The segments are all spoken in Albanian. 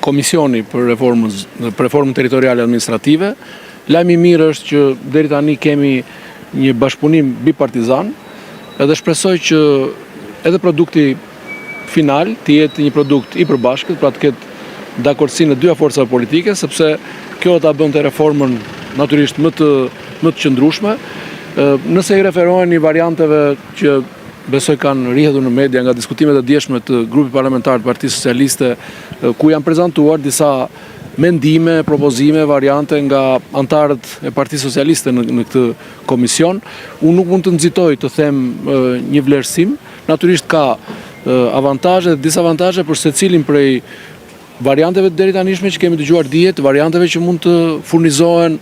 komisioni për reformën territoriale administrative. Lajmi i mirë është që deri tani kemi një bashkëpunim bipartizan, edhe shpresoj që edhe produkti final të jetë një produkt i përbashkët, pra të ketë dakordsinë e dyja forcave politike, sepse kjo ta bënte reformën natyrisht më të qëndrueshme. Nëse i referoheni varianteve që besoj kanë rrjedhur në media nga diskutimet e dieshme të grupit parlamentar të Partisë Socialiste, ku janë prezantuar disa mendime, propozime, variante nga antarët e Partisë Socialiste në këtë komision, unë nuk mund të nxitoj të them një vlerësim. Natyrisht ka avantazhe dhe disavantazhe për secilin prej varianteve deri tanishme që kemi dëgjuar dihet, varianteve që mund të furnizohen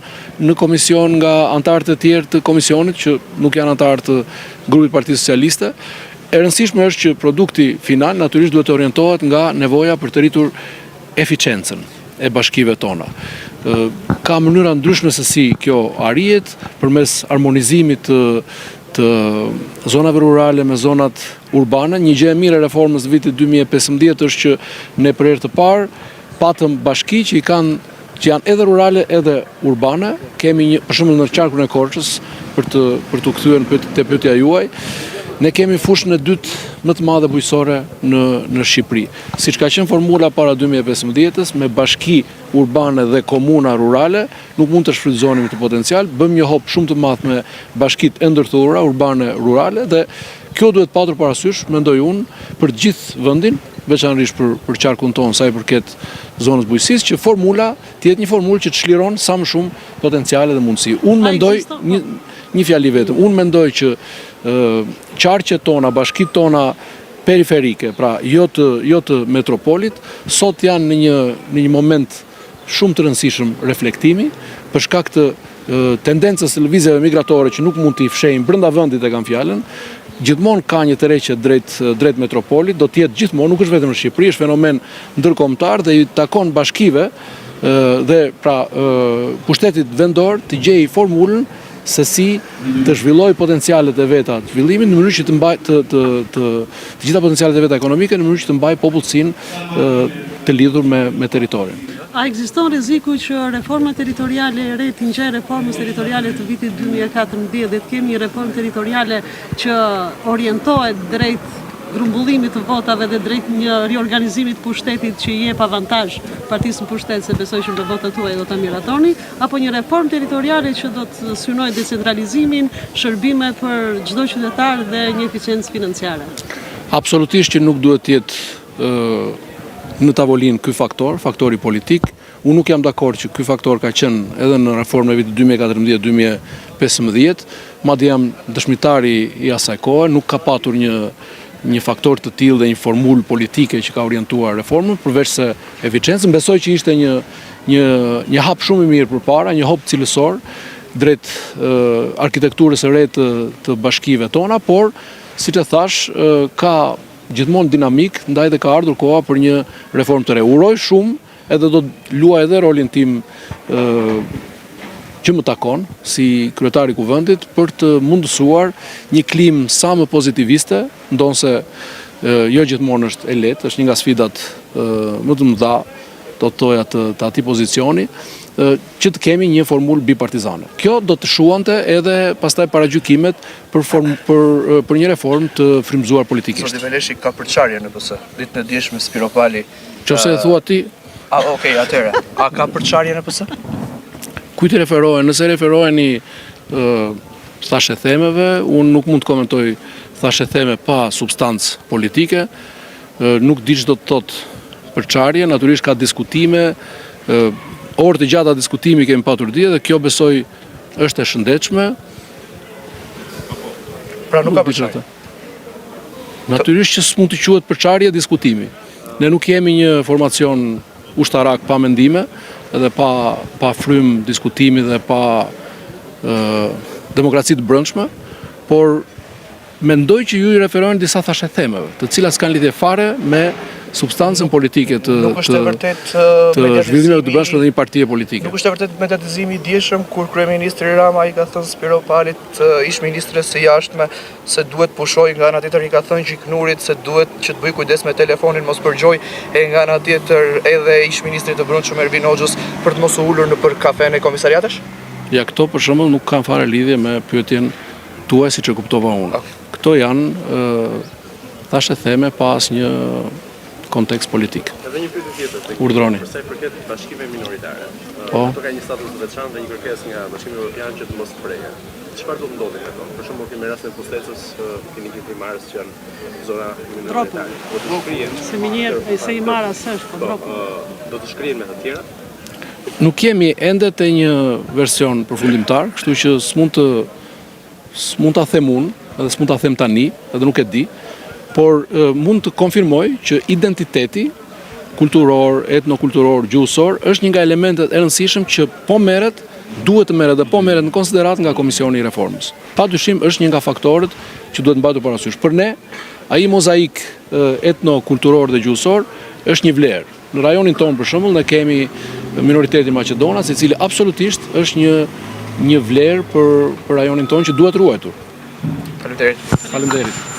në komision nga antarët e tjerë të komisionit që nuk janë antarë të grupit Partisë Socialiste. E rëndësishme është që produkti final natyrisht duhet të orientohet nga nevoja për të rritur eficiencën e bashkive tona. Ka mënyra ndryshme se si kjo arrihet përmes harmonizimit të zonave rurale me zonat urbane. Një gjë e mirë e reformës të vitit 2015 është që ne për herë të parë patëm bashki që janë edhe rurale edhe urbane. Kemi për shembull në qarkun e Korçës, për të kthyer te pyetja juaj, ne kemi fushën e dytë më të madhe bujqësore në Shqipëri. Siç ka qenë formula para 2015-s, me bashki urbane dhe komuna rurale, nuk mund të shfrytëzonim këtë potencial, bëm një hop shumë të madh me bashkitë e ndërthurura urbane rurale dhe kjo duhet patur parasysh, mendoj unë, për gjithë vendin, veçanërisht për qarkun tonë sa i përket zonës bujqësisë, që formula të jetë një formulë që të çliron sa më shumë potenciale dhe mundësi. Unë mendoj një fjali vetëm. Unë mendoj që qarqet tona, bashkitë tona periferike, pra jo të metropolit, sot janë në një moment shumë të rëndësishëm reflektimi për shkak të tendencës së lëvizjeve migratore që nuk mund t'i fshejmë brenda vendit e kam fjalën. Gjithmonë ka një tërheqje drejt metropolit, do të jetë gjithmonë, nuk është vetëm në Shqipëri, është fenomen ndërkombëtar dhe i takon bashkive dhe pra pushtetit vendor të gjejë formulën se si të zhvilloj potencialet e veta të zhvillimit në mënyrë që të mbaj të gjitha potencialet e veta ekonomike në mënyrë që të mbaj popullsinë të lidhur me territorin. A ekziston rreziku që reforma territoriale e re të ngjajë reformës territoriale të vitit 2014 dhe të kemi një reformë territoriale që orientohet drejt grumbullimit të votave dhe drejt një riorganizimit pushtetit që i jep avantazh partisë në pushtet, se besoj që në votat tuaja do ta miratoni, apo një reformë territoriale që do të synojë decentralizimin, shërbime për çdo qytetar dhe një eficiencë financiare? Absolutisht që nuk duhet të jetë në tavolinë ky faktori politik. Unë nuk jam dakord që ky faktor ka qenë edhe në reformën e vitit 2014-2015, madje jam dëshmitari i asaj kohe, nuk ka patur një faktor të tillë dhe një formulë politike që ka orientuar reformën, përveç se eficiencën. Besoj që ishte një hap shumë i mirë përpara, një hop cilësor drejt arkitekturës së re të bashkive tona, por siç e thash, ka gjithmonë dinamik, ndaj dhe ka ardhur koha për një reformë të re. Uroj shumë, edhe do të luaj edhe rolin tim që më takon si kryetari i kuvendit për të mundësuar një klim sa më pozitiviste, ndonse jo gjithmonë është e lehtë, është një nga sfidat më të mëdha, do të thoja të atij pozicioni, që të kemi një formulë bipartizane. Kjo do të shuante edhe pastaj paragjykimet për një reformë të frymëzuar politikisht. Zoti Beleshi ka përçarje në PS. Ditën e dieshme Spiropali. Nëse e thua ti. Okej, atëherë. A ka përçarje në PS? Kujt i referohen? Nëse referoheni thashë themeve, unë nuk mund të komentoj thashë theme pa substancë politike. Nuk di ç'do të thotë përçarje, natyrisht ka diskutime, orë të gjata diskutimi kemi patur dje dhe kjo besoj është e shëndetshme. Pra nuk ka përçarje. Natyrisht që s'mund të quhet përçarje diskutimi. Ne nuk jemi një formacion ushtarak pa mendime edhe pa frym diskutimi dhe pa demokraci të brendshme, por mendoj që ju i referojnë disa thashë themeve, të cilat s'kan lidhje fare me substancën politike të Nuk është e vërtet zhvillimeve të brendshme dhe një partie politike. Nuk është e vërtet mediatizimi i dieshëm kur kryeministri Rama i ka thënë Spiro Palit, ish ministres së jashtme, se duhet pushoj, nga ana tjetër i ka thënë Gjiknurit se duhet që të bëj kujdes me telefonin, mos përgjoj, e nga ana tjetër edhe ish ministri të brendshëm Ervin Hoxhës për të mos u ulur nëpër kafene e komisariatesh? Ja, këto për shembull nuk kanë fare lidhje me pyetjen tuaj siç e kuptova unë. Këto janë thashë theme pas një kontekst politik. Edhe një pyetje tjetër. Urdhroni. Për sa i përket bashkimeve minoritare. Po. Ato kanë një status të veçantë dhe një kërkesë nga Bashkimi Evropian që të mos preje. Çfarë do të ndodhi me ato? Për shembull, kemi rastin e Kustecës, kemi një primarës që janë zona minoritare. Do të shkrihen. Se minjerë, se i marra s'është, po dropu. Do të shkrihen me të tjera? Nuk kemi ende te një version përfundimtar, kështu që s'mund ta them unë, edhe s'mund ta them tani, edhe nuk e di, por mund të konfirmoj që identiteti kulturor, etnokulturor, gjuhësor është një nga elementet e rëndësishëm që po merret, duhet të merret dhe po merret në konsiderat nga Komisioni i Reformës. Padyshim është një nga faktorët që duhet mbajtur parasysh. Për ne, ai mozaik etnokulturor dhe gjuhësor është një vlerë. Në rajonin tonë për shembull ne kemi minoritetin Maqedonas, i cili absolutisht është një vlerë për rajonin tonë që duhet ruajtur. Faleminderit. Faleminderit.